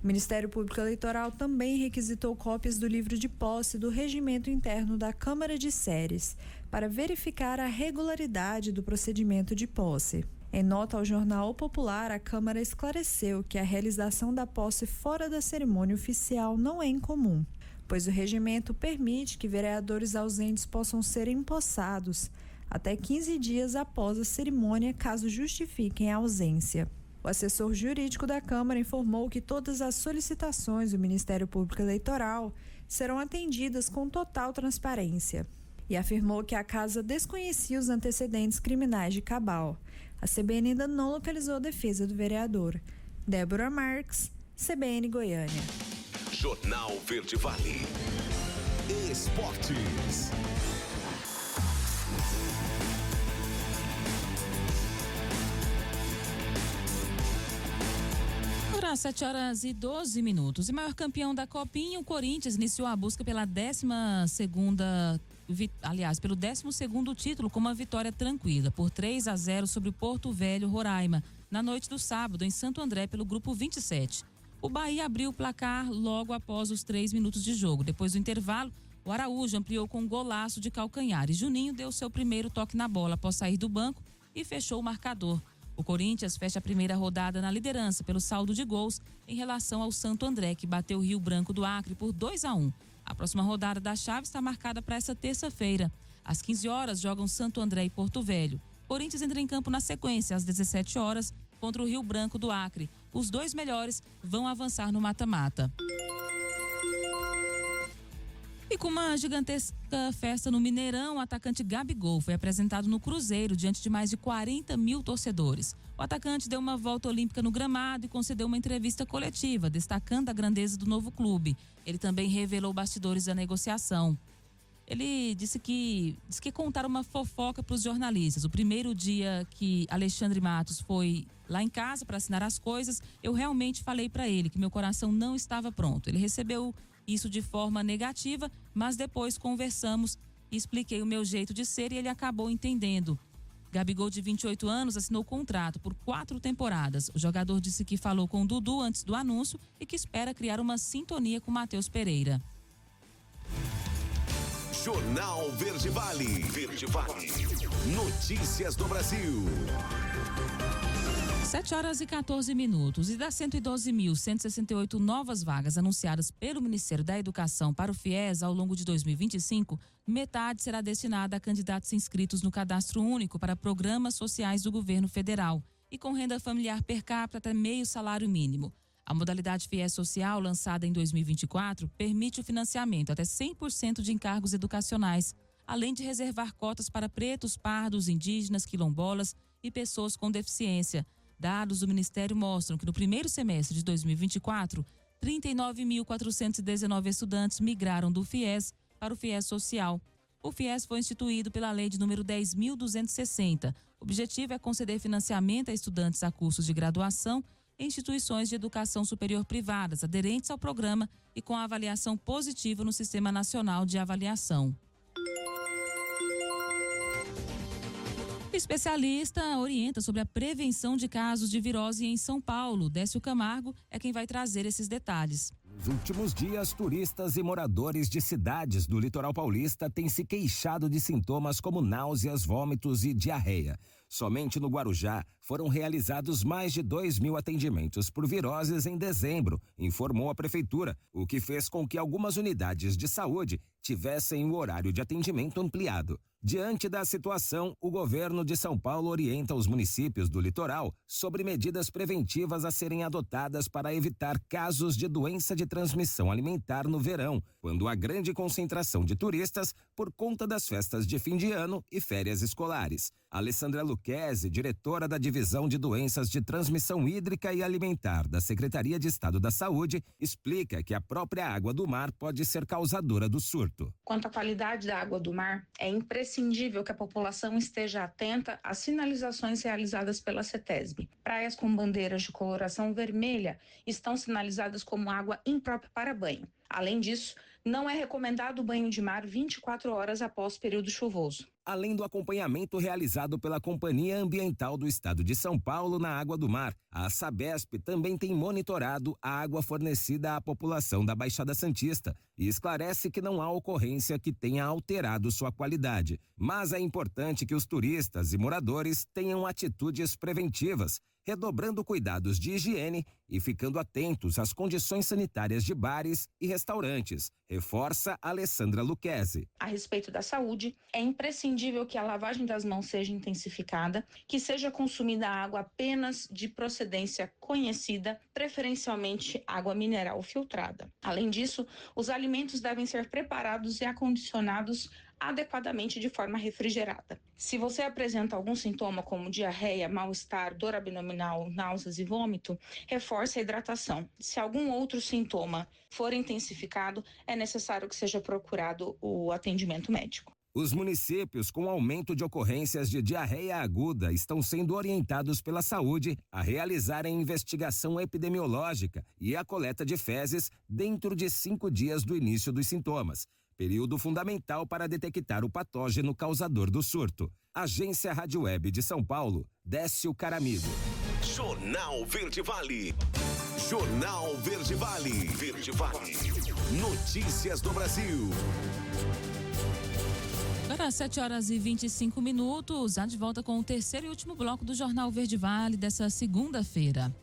O Ministério Público Eleitoral também requisitou cópias do livro de posse do regimento interno da Câmara de Ceres para verificar a regularidade do procedimento de posse. Em nota ao jornal O Popular, a Câmara esclareceu que a realização da posse fora da cerimônia oficial não é incomum, pois o regimento permite que vereadores ausentes possam ser empossados até 15 dias após a cerimônia, caso justifiquem a ausência. O assessor jurídico da Câmara informou que todas as solicitações do Ministério Público Eleitoral serão atendidas com total transparência e afirmou que a casa desconhecia os antecedentes criminais de Cabal. A CBN ainda não localizou a defesa do vereador. Débora Marques, CBN Goiânia. Jornal Verde Vale. Esportes. Agora, 7h12. E maior campeão da Copinha, o Corinthians iniciou a busca pela pelo 12º título com uma vitória tranquila, por 3-0 sobre o Porto Velho Roraima, na noite do sábado, em Santo André, pelo grupo 27. O Bahia abriu o placar logo após os 3 minutos de jogo. Depois do intervalo, o Araújo ampliou com um golaço de calcanhar e Juninho deu seu primeiro toque na bola após sair do banco e fechou o marcador. O Corinthians fecha a primeira rodada na liderança pelo saldo de gols em relação ao Santo André, que bateu o Rio Branco do Acre por 2-1. A próxima rodada da chave está marcada para essa terça-feira. Às 15 horas jogam Santo André e Porto Velho. Corinthians entra em campo na sequência, às 17 horas, contra o Rio Branco do Acre. Os 2 melhores vão avançar no mata-mata. E com uma gigantesca festa no Mineirão, o atacante Gabigol foi apresentado no Cruzeiro diante de mais de 40 mil torcedores. O atacante deu uma volta olímpica no gramado e concedeu uma entrevista coletiva, destacando a grandeza do novo clube. Ele também revelou bastidores da negociação. Ele disse que contaram uma fofoca para os jornalistas. O primeiro dia que Alexandre Matos foi lá em casa para assinar as coisas, eu realmente falei para ele que meu coração não estava pronto. Ele recebeu isso de forma negativa, mas depois conversamos e expliquei o meu jeito de ser e ele acabou entendendo. Gabigol, de 28 anos, assinou contrato por 4 temporadas. O jogador disse que falou com o Dudu antes do anúncio e que espera criar uma sintonia com Matheus Pereira. Jornal Verde Vale. Verde Vale. Notícias do Brasil. 7h14. E das 112.168 novas vagas anunciadas pelo Ministério da Educação para o FIES ao longo de 2025, metade será destinada a candidatos inscritos no Cadastro Único para programas sociais do governo federal e com renda familiar per capita até meio salário mínimo. A modalidade FIES Social, lançada em 2024, permite o financiamento até 100% de encargos educacionais, além de reservar cotas para pretos, pardos, indígenas, quilombolas e pessoas com deficiência. Dados do Ministério mostram que no primeiro semestre de 2024, 39.419 estudantes migraram do FIES para o FIES Social. O FIES foi instituído pela Lei de número 10.260. O objetivo é conceder financiamento a estudantes a cursos de graduação em instituições de educação superior privadas aderentes ao programa e com avaliação positiva no Sistema Nacional de Avaliação. O especialista orienta sobre a prevenção de casos de virose em São Paulo. Décio Camargo é quem vai trazer esses detalhes. Nos últimos dias, turistas e moradores de cidades do litoral paulista têm se queixado de sintomas como náuseas, vômitos e diarreia. Somente no Guarujá foram realizados mais de 2.000 atendimentos por viroses em dezembro, informou a prefeitura, o que fez com que algumas unidades de saúde tivessem o horário de atendimento ampliado. Diante da situação, o governo de São Paulo orienta os municípios do litoral sobre medidas preventivas a serem adotadas para evitar casos de doença de transmissão alimentar no verão, quando há grande concentração de turistas por conta das festas de fim de ano e férias escolares. Alessandra Lucchesi, diretora da Divisão de Doenças de Transmissão Hídrica e Alimentar da Secretaria de Estado da Saúde, explica que a própria água do mar pode ser causadora do surto. Quanto à qualidade da água do mar, é imprescindível que a população esteja atenta às sinalizações realizadas pela CETESB. Praias com bandeiras de coloração vermelha estão sinalizadas como água imprópria para banho. Além disso, não é recomendado o banho de mar 24 horas após o período chuvoso. Além do acompanhamento realizado pela Companhia Ambiental do Estado de São Paulo na água do mar, a Sabesp também tem monitorado a água fornecida à população da Baixada Santista e esclarece que não há ocorrência que tenha alterado sua qualidade. Mas é importante que os turistas e moradores tenham atitudes preventivas, redobrando cuidados de higiene e ficando atentos às condições sanitárias de bares e restaurantes, reforça Alessandra Lucchesi. A respeito da saúde, é imprescindível que a lavagem das mãos seja intensificada, que seja consumida água apenas de procedência conhecida, preferencialmente água mineral filtrada. Além disso, os alimentos devem ser preparados e acondicionados adequadamente de forma refrigerada. Se você apresenta algum sintoma como diarreia, mal-estar, dor abdominal, náuseas e vômito, reforce a hidratação. Se algum outro sintoma for intensificado, é necessário que seja procurado o atendimento médico. Os municípios com aumento de ocorrências de diarreia aguda estão sendo orientados pela saúde a realizarem investigação epidemiológica e a coleta de fezes dentro de 5 dias do início dos sintomas, período fundamental para detectar o patógeno causador do surto. Agência Rádio Web de São Paulo, Décio Caramigo. Jornal Verde Vale. Jornal Verde Vale. Verde Vale. Notícias do Brasil. Agora, 7h25, já de volta com o terceiro e último bloco do Jornal Verde Vale dessa segunda-feira.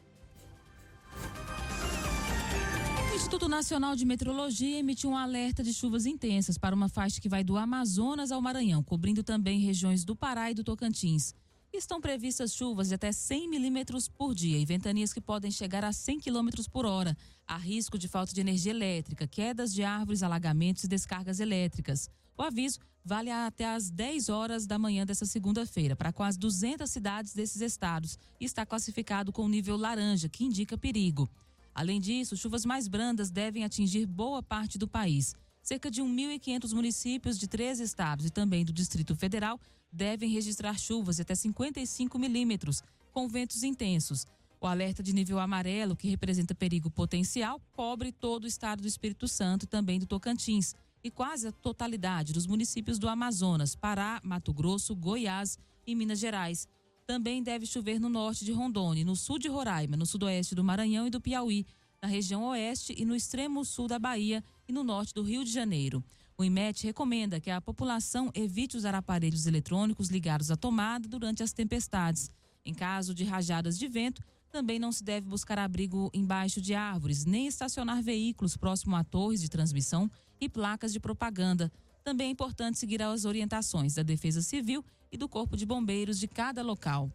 O Instituto Nacional de Meteorologia emitiu um alerta de chuvas intensas para uma faixa que vai do Amazonas ao Maranhão, cobrindo também regiões do Pará e do Tocantins. Estão previstas chuvas de até 100 milímetros por dia e ventanias que podem chegar a 100 quilômetros por hora. Há risco de falta de energia elétrica, quedas de árvores, alagamentos e descargas elétricas. O aviso vale até às 10 horas da manhã dessa segunda-feira para quase 200 cidades desses estados e está classificado com nível laranja, que indica perigo. Além disso, chuvas mais brandas devem atingir boa parte do país. Cerca de 1.500 municípios de 13 estados e também do Distrito Federal devem registrar chuvas de até 55 milímetros, com ventos intensos. O alerta de nível amarelo, que representa perigo potencial, cobre todo o estado do Espírito Santo e também do Tocantins, e quase a totalidade dos municípios do Amazonas, Pará, Mato Grosso, Goiás e Minas Gerais. Também deve chover no norte de Rondônia, no sul de Roraima, no sudoeste do Maranhão e do Piauí, na região oeste e no extremo sul da Bahia e no norte do Rio de Janeiro. O IMET recomenda que a população evite usar aparelhos eletrônicos ligados à tomada durante as tempestades. Em caso de rajadas de vento, também não se deve buscar abrigo embaixo de árvores, nem estacionar veículos próximo a torres de transmissão e placas de propaganda. Também é importante seguir as orientações da Defesa Civil e do Corpo de Bombeiros de cada local.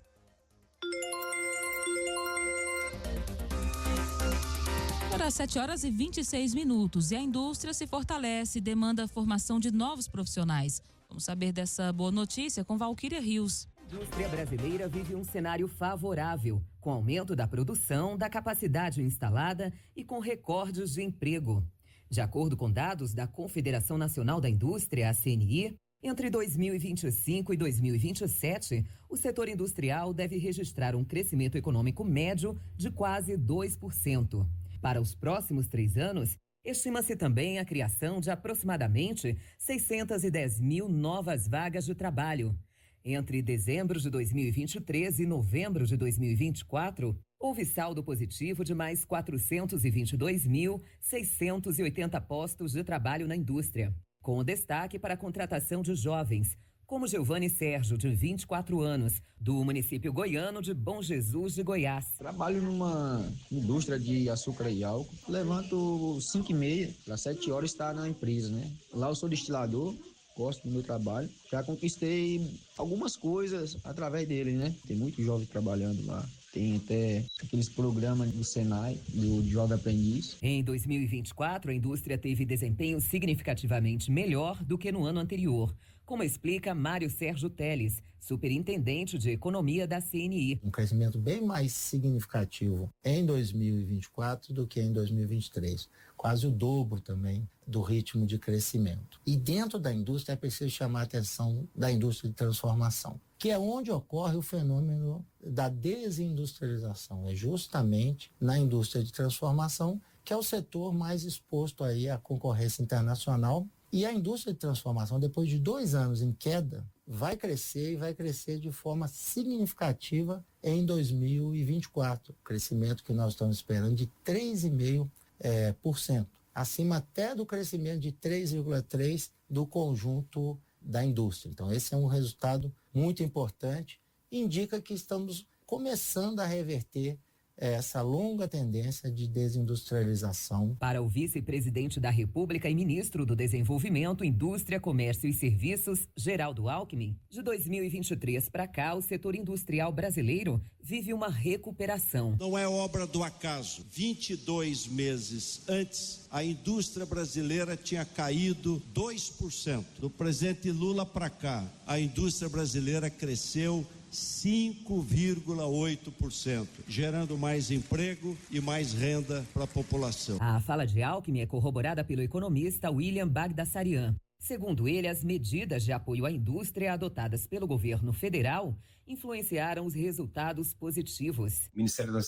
Agora, 7 horas e 26 minutos. E a indústria se fortalece e demanda a formação de novos profissionais. Vamos saber dessa boa notícia com Valquíria Rios. A indústria brasileira vive um cenário favorável, com aumento da produção, da capacidade instalada e com recordes de emprego. De acordo com dados da Confederação Nacional da Indústria, a CNI, entre 2025 e 2027, o setor industrial deve registrar um crescimento econômico médio de quase 2%. Para os próximos 3 anos, estima-se também a criação de aproximadamente 610 mil novas vagas de trabalho. Entre dezembro de 2023 e novembro de 2024, houve saldo positivo de mais 422.680 postos de trabalho na indústria, com destaque para a contratação de jovens, como Giovanni Sérgio, de 24 anos, do município goiano de Bom Jesus de Goiás. Trabalho numa indústria de açúcar e álcool. Levanto 5h30 para 7 horas estar na empresa, né? Lá eu sou destilador, gosto do meu trabalho. Já conquistei algumas coisas através dele, né? Tem muito jovem trabalhando lá. Tem até aqueles programas do Senai, do Jovem Aprendiz. Em 2024, a indústria teve desempenho significativamente melhor do que no ano anterior, como explica Mário Sérgio Teles, superintendente de economia da CNI. Um crescimento bem mais significativo em 2024 do que em 2023. Quase o dobro também do ritmo de crescimento. E dentro da indústria é preciso chamar a atenção da indústria de transformação, que é onde ocorre o fenômeno da desindustrialização. É justamente na indústria de transformação que é o setor mais exposto aí à concorrência internacional. E a indústria de transformação, depois de 2 anos em queda, vai crescer e vai crescer de forma significativa em 2024. O crescimento que nós estamos esperando de 3,5%, acima até do crescimento de 3,3% do conjunto da indústria. Então, esse é um resultado muito importante e indica que estamos começando a reverter essa longa tendência de desindustrialização. Para o vice-presidente da República e ministro do Desenvolvimento, Indústria, Comércio e Serviços, Geraldo Alckmin, de 2023 para cá, o setor industrial brasileiro vive uma recuperação. Não é obra do acaso. 22 meses antes, a indústria brasileira tinha caído 2%. Do presidente Lula para cá, a indústria brasileira cresceu 5,8%, gerando mais emprego e mais renda para a população. A fala de Alckmin é corroborada pelo economista William Bagdasarian. Segundo ele, as medidas de apoio à indústria adotadas pelo governo federal influenciaram os resultados positivos. O Ministério da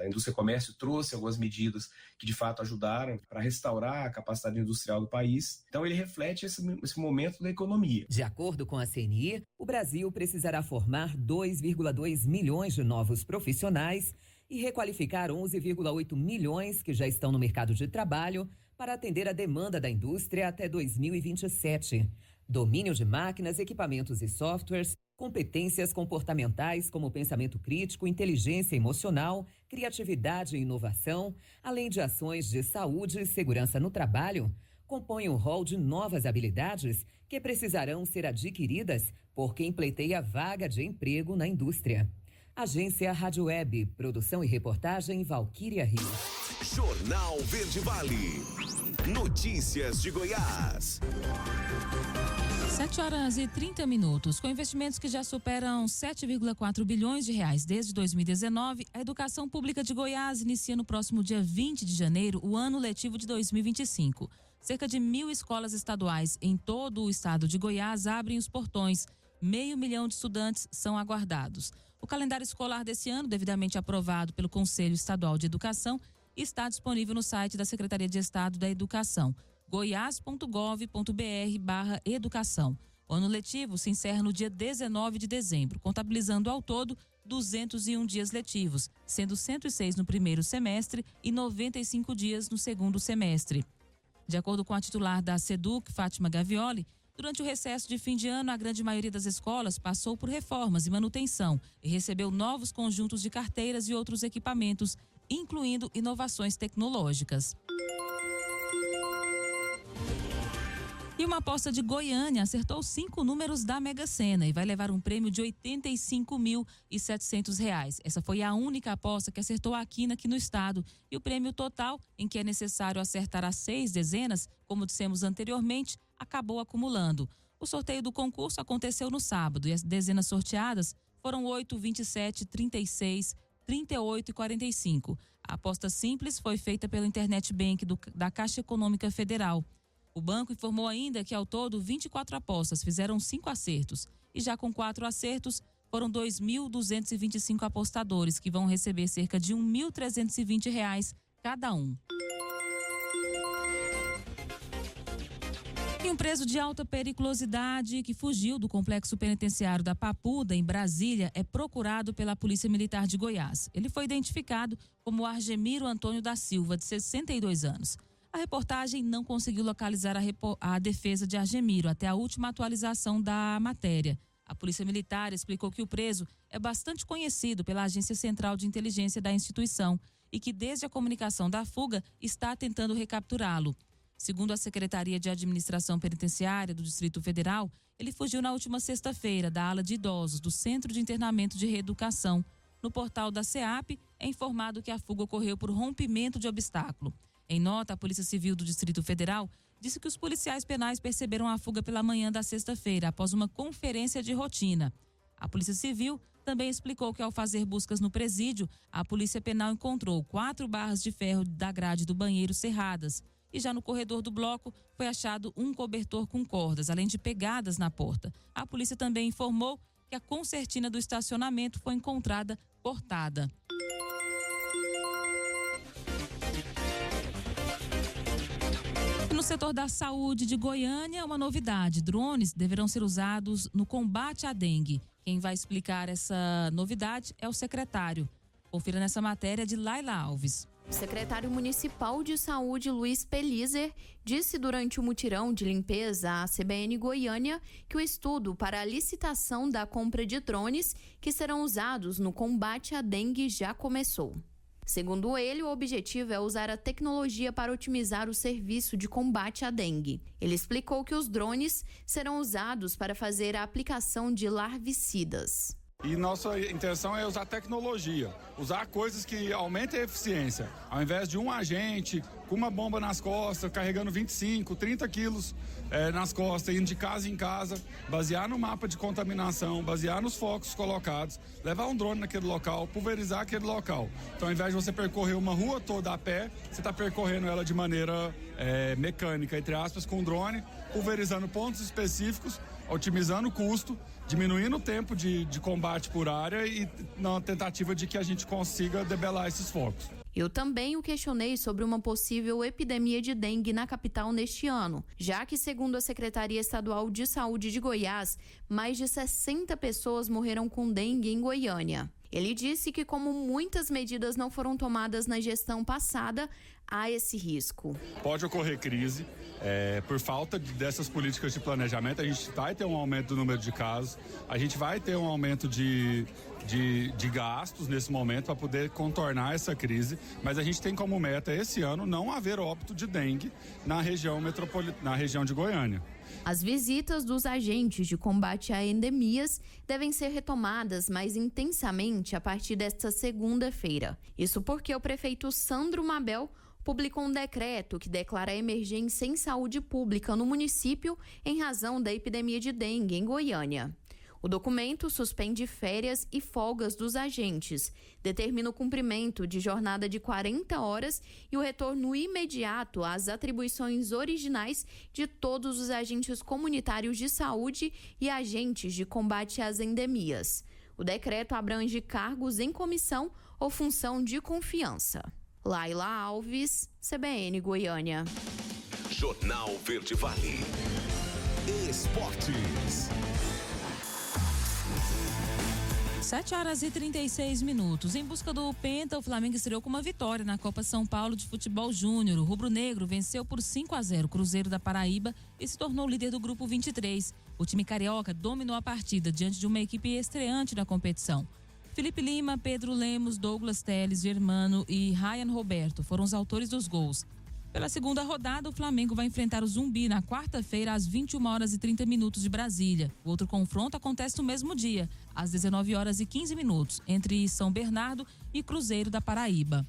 Indústria e Comércio trouxe algumas medidas que de fato ajudaram para restaurar a capacidade industrial do país. Então ele reflete esse momento da economia. De acordo com a CNI, o Brasil precisará formar 2,2 milhões de novos profissionais e requalificar 11,8 milhões que já estão no mercado de trabalho para atender a demanda da indústria até 2027. Domínio de máquinas, equipamentos e softwares, competências comportamentais como pensamento crítico, inteligência emocional, criatividade e inovação, além de ações de saúde e segurança no trabalho, compõem um rol de novas habilidades que precisarão ser adquiridas por quem pleiteia vaga de emprego na indústria. Agência Rádio Web, produção e reportagem Valquíria Rio. Jornal Verde Vale. Notícias de Goiás. 7h30. Com investimentos que já superam 7,4 bilhões de reais desde 2019, a educação pública de Goiás inicia no próximo dia 20 de janeiro o ano letivo de 2025. Cerca de 1.000 escolas estaduais em todo o estado de Goiás abrem os portões. 500 mil de estudantes são aguardados. O calendário escolar desse ano, devidamente aprovado pelo Conselho Estadual de Educação, está disponível no site da Secretaria de Estado da Educação, goiás.gov.br/educação. O ano letivo se encerra no dia 19 de dezembro, contabilizando ao todo 201 dias letivos, sendo 106 no primeiro semestre e 95 dias no segundo semestre. De acordo com a titular da SEDUC, Fátima Gavioli, durante o recesso de fim de ano, a grande maioria das escolas passou por reformas e manutenção e recebeu novos conjuntos de carteiras e outros equipamentos, incluindo inovações tecnológicas. E uma aposta de Goiânia acertou 5 números da Mega Sena e vai levar um prêmio de R$ 85.700. Essa foi a única aposta que acertou a quina aqui no estado. E o prêmio total, em que é necessário acertar as 6 dezenas, como dissemos anteriormente, acabou acumulando. O sorteio do concurso aconteceu no sábado e as dezenas sorteadas foram 8, 27, 36, 38 e 45. A aposta simples foi feita pelo Internet Bank da Caixa Econômica Federal. O banco informou ainda que, ao todo, 24 apostas fizeram 5 acertos. E já com 4 acertos, foram 2.225 apostadores, que vão receber cerca de R$ 1.320 cada um. E um preso de alta periculosidade que fugiu do complexo penitenciário da Papuda, em Brasília, é procurado pela Polícia Militar de Goiás. Ele foi identificado como Argemiro Antônio da Silva, de 62 anos. A reportagem não conseguiu localizar a defesa de Argemiro até a última atualização da matéria. A Polícia Militar explicou que o preso é bastante conhecido pela Agência Central de Inteligência da instituição e que, desde a comunicação da fuga, está tentando recapturá-lo. Segundo a Secretaria de Administração Penitenciária do Distrito Federal, ele fugiu na última sexta-feira da ala de idosos do Centro de Internamento de Reeducação. No portal da SEAP, é informado que a fuga ocorreu por rompimento de obstáculo. Em nota, a Polícia Civil do Distrito Federal disse que os policiais penais perceberam a fuga pela manhã da sexta-feira, após uma conferência de rotina. A Polícia Civil também explicou que, ao fazer buscas no presídio, a Polícia Penal encontrou 4 barras de ferro da grade do banheiro cerradas. E já no corredor do bloco foi achado um cobertor com cordas, além de pegadas na porta. A polícia também informou que a concertina do estacionamento foi encontrada cortada. No setor da saúde de Goiânia, uma novidade: drones deverão ser usados no combate à dengue. Quem vai explicar essa novidade é o secretário. Confira nessa matéria de Laila Alves. O secretário municipal de saúde, Luiz Pelizer, disse durante o mutirão de limpeza à CBN Goiânia que o estudo para a licitação da compra de drones que serão usados no combate à dengue já começou. Segundo ele, o objetivo é usar a tecnologia para otimizar o serviço de combate à dengue. Ele explicou que os drones serão usados para fazer a aplicação de larvicidas. E nossa intenção é usar tecnologia, usar coisas que aumentem a eficiência. Ao invés de um agente com uma bomba nas costas, carregando 25, 30 quilos nas costas, indo de casa em casa, basear no mapa de contaminação, basear nos focos colocados, levar um drone naquele local, pulverizar aquele local. Então, ao invés de você percorrer uma rua toda a pé, você está percorrendo ela de maneira mecânica, entre aspas, com o drone, pulverizando pontos específicos, otimizando o custo, diminuindo o tempo de combate por área e na tentativa de que a gente consiga debelar esses focos. Eu também o questionei sobre uma possível epidemia de dengue na capital neste ano, já que, segundo a Secretaria Estadual de Saúde de Goiás, mais de 60 pessoas morreram com dengue em Goiânia. Ele disse que, como muitas medidas não foram tomadas na gestão passada, há esse risco. Pode ocorrer crise, por falta dessas políticas de planejamento. A gente vai ter um aumento do número de casos, a gente vai ter um aumento de gastos nesse momento para poder contornar essa crise, mas a gente tem como meta esse ano não haver óbito de dengue na região de Goiânia. As visitas dos agentes de combate a endemias devem ser retomadas mais intensamente a partir desta segunda-feira. Isso porque o prefeito Sandro Mabel publicou um decreto que declara emergência em saúde pública no município em razão da epidemia de dengue em Goiânia. O documento suspende férias e folgas dos agentes, determina o cumprimento de jornada de 40 horas e o retorno imediato às atribuições originais de todos os agentes comunitários de saúde e agentes de combate às endemias. O decreto abrange cargos em comissão ou função de confiança. Laila Alves, CBN Goiânia. Jornal Verde Vale. Esportes. 7h36. Em busca do Penta, o Flamengo estreou com uma vitória na Copa São Paulo de Futebol Júnior. O rubro-negro venceu por 5-0 o Cruzeiro da Paraíba e se tornou líder do grupo 23. O time carioca dominou a partida diante de uma equipe estreante na competição. Felipe Lima, Pedro Lemos, Douglas Teles, Germano e Ryan Roberto foram os autores dos gols. Pela segunda rodada, o Flamengo vai enfrentar o Zumbi na quarta-feira, às 21h30 de Brasília. O outro confronto acontece no mesmo dia, às 19h15, entre São Bernardo e Cruzeiro da Paraíba.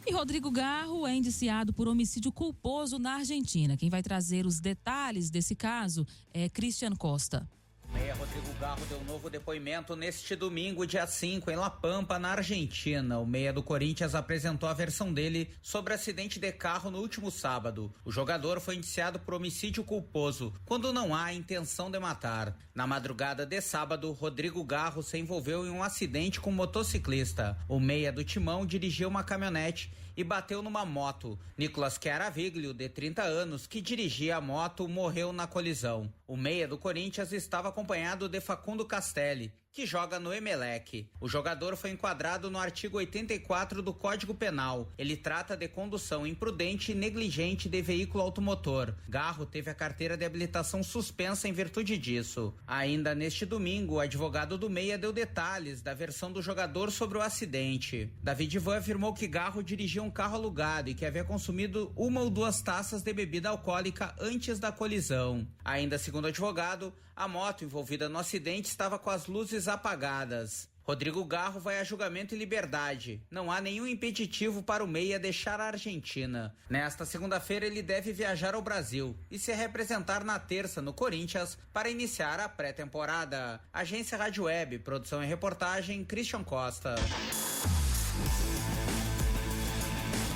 E Rodrigo Garro é indiciado por homicídio culposo na Argentina. Quem vai trazer os detalhes desse caso é Christian Costa. O meia Rodrigo Garro deu um novo depoimento neste domingo, dia 5, em La Pampa, na Argentina. O meia do Corinthians apresentou a versão dele sobre acidente de carro no último sábado. O jogador foi indiciado por homicídio culposo, quando não há intenção de matar. Na madrugada de sábado, Rodrigo Garro se envolveu em um acidente com um motociclista. O meia do Timão dirigiu uma caminhonete e bateu numa moto. Nicolas Chiaraviglio, de 30 anos, que dirigia a moto, morreu na colisão. O meia do Corinthians estava acompanhado de Facundo Castelli, que joga no Emelec. O jogador foi enquadrado no artigo 84 do Código Penal. Ele trata de condução imprudente e negligente de veículo automotor. Garro teve a carteira de habilitação suspensa em virtude disso. Ainda neste domingo, o advogado do meia deu detalhes da versão do jogador sobre o acidente. David Van afirmou que Garro dirigia um carro alugado e que havia consumido 1 ou 2 taças de bebida alcoólica antes da colisão. Ainda segundo o advogado, a moto envolvida no acidente estava com as luzes apagadas. Rodrigo Garro vai a julgamento em liberdade. Não há nenhum impeditivo para o meia deixar a Argentina. Nesta segunda-feira ele deve viajar ao Brasil e se representar na terça no Corinthians para iniciar a pré-temporada. Agência Rádio Web, produção e reportagem, Christian Costa.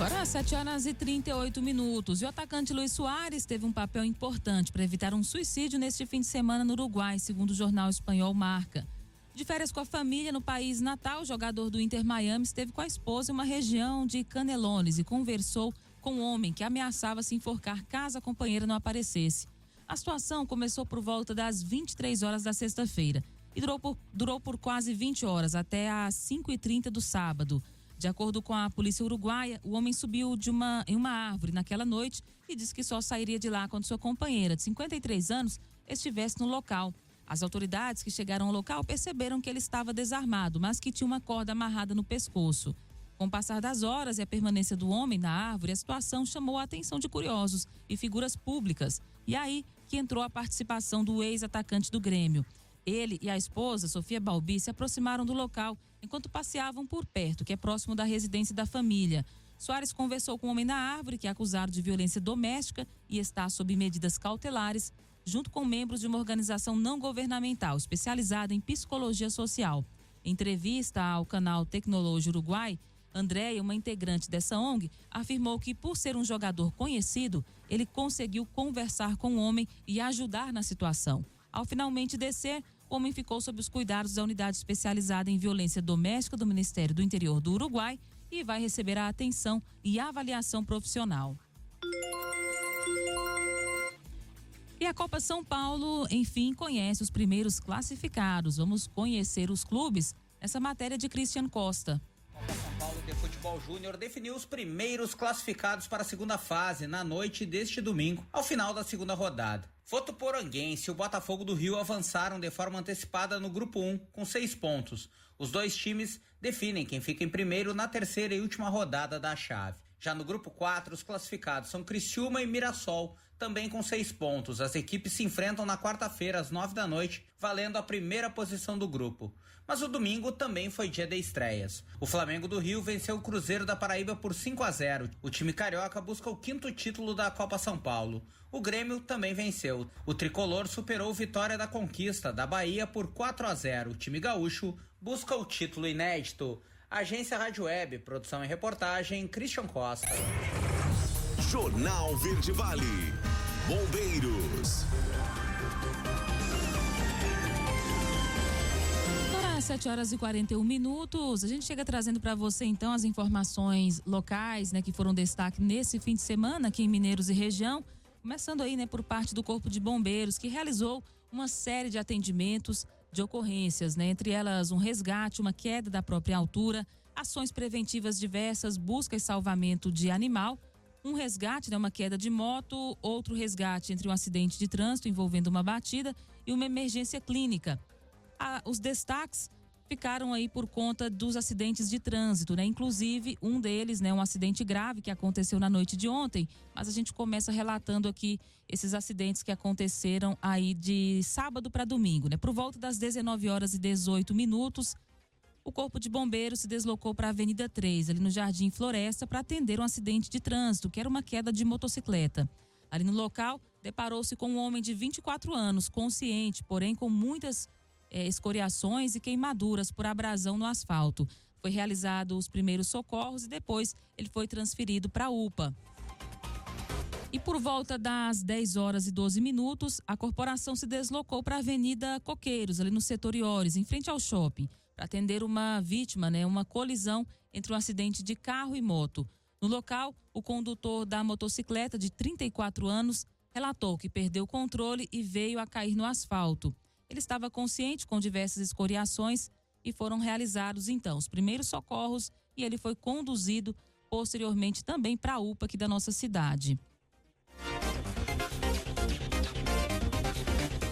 Agora, 7h38. E o atacante Luis Soares teve um papel importante para evitar um suicídio neste fim de semana no Uruguai, segundo o jornal espanhol Marca. De férias com a família no país natal, o jogador do Inter Miami esteve com a esposa em uma região de Canelones e conversou com um homem que ameaçava se enforcar caso a companheira não aparecesse. A situação começou por volta das 23 horas da sexta-feira e durou por quase 20 horas, até às 5h30 do sábado. De acordo com a polícia uruguaia, o homem subiu em uma árvore naquela noite e disse que só sairia de lá quando sua companheira, de 53 anos, estivesse no local. As autoridades que chegaram ao local perceberam que ele estava desarmado, mas que tinha uma corda amarrada no pescoço. Com o passar das horas e a permanência do homem na árvore, a situação chamou a atenção de curiosos e figuras públicas. E aí que entrou a participação do ex-atacante do Grêmio. Ele e a esposa, Sofia Balbi, se aproximaram do local enquanto passeavam por perto, que é próximo da residência da família. Soares conversou com o homem na árvore, que é acusado de violência doméstica e está sob medidas cautelares, junto com membros de uma organização não governamental especializada em psicologia social. Em entrevista ao canal Tecnologia Uruguai, Andréia, uma integrante dessa ONG, afirmou que, por ser um jogador conhecido, ele conseguiu conversar com o homem e ajudar na situação. Ao finalmente descer, o homem ficou sob os cuidados da unidade especializada em violência doméstica do Ministério do Interior do Uruguai e vai receber a atenção e avaliação profissional. E a Copa São Paulo, enfim, conhece os primeiros classificados. Vamos conhecer os clubes nessa matéria de Christian Costa. Copa São Paulo de Futebol Júnior definiu os primeiros classificados para a segunda fase na noite deste domingo, ao final da segunda rodada. Votuporanguense e o Botafogo do Rio avançaram de forma antecipada no grupo 1, com 6 pontos. Os dois times definem quem fica em primeiro na terceira e última rodada da chave. Já no grupo 4, os classificados são Criciúma e Mirassol, também com 6 pontos. As equipes se enfrentam na quarta-feira, às 9 da noite, valendo a primeira posição do grupo. Mas o domingo também foi dia de estreias. O Flamengo do Rio venceu o Cruzeiro da Paraíba por 5-0. O time carioca busca o 5º título da Copa São Paulo. O Grêmio também venceu. O tricolor superou o Vitória da Conquista da Bahia por 4-0. O time gaúcho busca o título inédito. Agência Rádio Web, produção e reportagem, Christian Costa. Jornal Verde Vale. Bombeiros. 7h41. A gente chega trazendo para você então as informações locais, né, que foram destaque nesse fim de semana aqui em Mineiros e região, começando aí, né, por parte do Corpo de Bombeiros, que realizou uma série de atendimentos de ocorrências, né, entre elas um resgate, uma queda da própria altura, ações preventivas diversas, busca e salvamento de animal, um resgate, né, uma queda de moto, outro resgate entre um acidente de trânsito envolvendo uma batida e uma emergência clínica. Os destaques ficaram aí por conta dos acidentes de trânsito, né? Inclusive, um deles, né, um acidente grave que aconteceu na noite de ontem, mas a gente começa relatando aqui esses acidentes que aconteceram aí de sábado para domingo, né? Por volta das 19h18, o Corpo de Bombeiros se deslocou para a Avenida 3, ali no Jardim Floresta, para atender um acidente de trânsito, que era uma queda de motocicleta. Ali no local, deparou-se com um homem de 24 anos, consciente, porém com muitas escoriações e queimaduras por abrasão no asfalto. Foi realizado os primeiros socorros e depois ele foi transferido para a UPA. E por volta das 10h12, a corporação se deslocou para a Avenida Coqueiros, ali no setor Iores, em frente ao shopping, para atender uma vítima, né, uma colisão entre um acidente de carro e moto. No local, o condutor da motocicleta, de 34 anos, relatou que perdeu o controle e veio a cair no asfalto. Ele estava consciente, com diversas escoriações, e foram realizados então os primeiros socorros e ele foi conduzido posteriormente também para a UPA aqui da nossa cidade.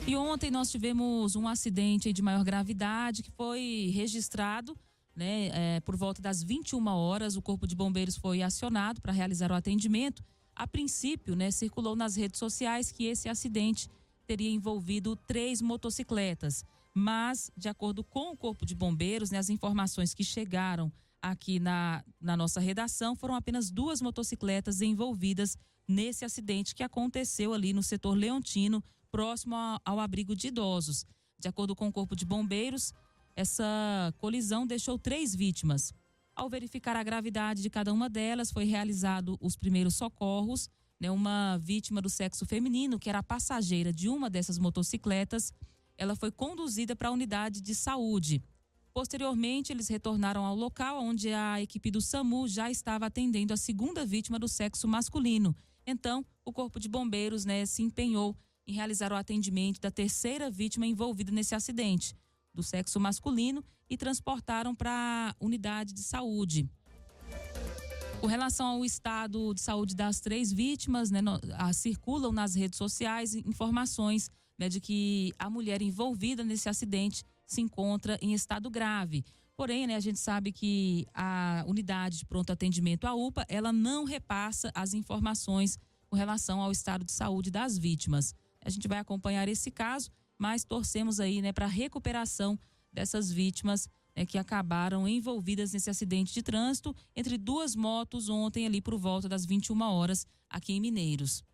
E ontem nós tivemos um acidente de maior gravidade que foi registrado, né, por volta das 21h. O Corpo de Bombeiros foi acionado para realizar o atendimento. A princípio, né, circulou nas redes sociais que esse acidente teria envolvido 3 motocicletas, mas de acordo com o Corpo de Bombeiros, né, as informações que chegaram aqui na nossa redação foram apenas 2 motocicletas envolvidas nesse acidente que aconteceu ali no setor Leontino, próximo ao abrigo de idosos. De acordo com o Corpo de Bombeiros, essa colisão deixou 3 vítimas. Ao verificar a gravidade de cada uma delas, foi realizado os primeiros socorros. Uma vítima do sexo feminino, que era a passageira de uma dessas motocicletas, ela foi conduzida para a unidade de saúde. Posteriormente, eles retornaram ao local onde a equipe do SAMU já estava atendendo a segunda vítima do sexo masculino. Então, o Corpo de Bombeiros, né, se empenhou em realizar o atendimento da terceira vítima envolvida nesse acidente, do sexo masculino, e transportaram para a unidade de saúde. Com relação ao estado de saúde das 3 vítimas, né, circulam nas redes sociais informações, né, de que a mulher envolvida nesse acidente se encontra em estado grave. Porém, né, a gente sabe que a unidade de pronto atendimento, a UPA, ela não repassa as informações com relação ao estado de saúde das vítimas. A gente vai acompanhar esse caso, mas torcemos aí, né, para a recuperação dessas vítimas, que acabaram envolvidas nesse acidente de trânsito entre 2 motos ontem ali por volta das 21h aqui em Mineiros.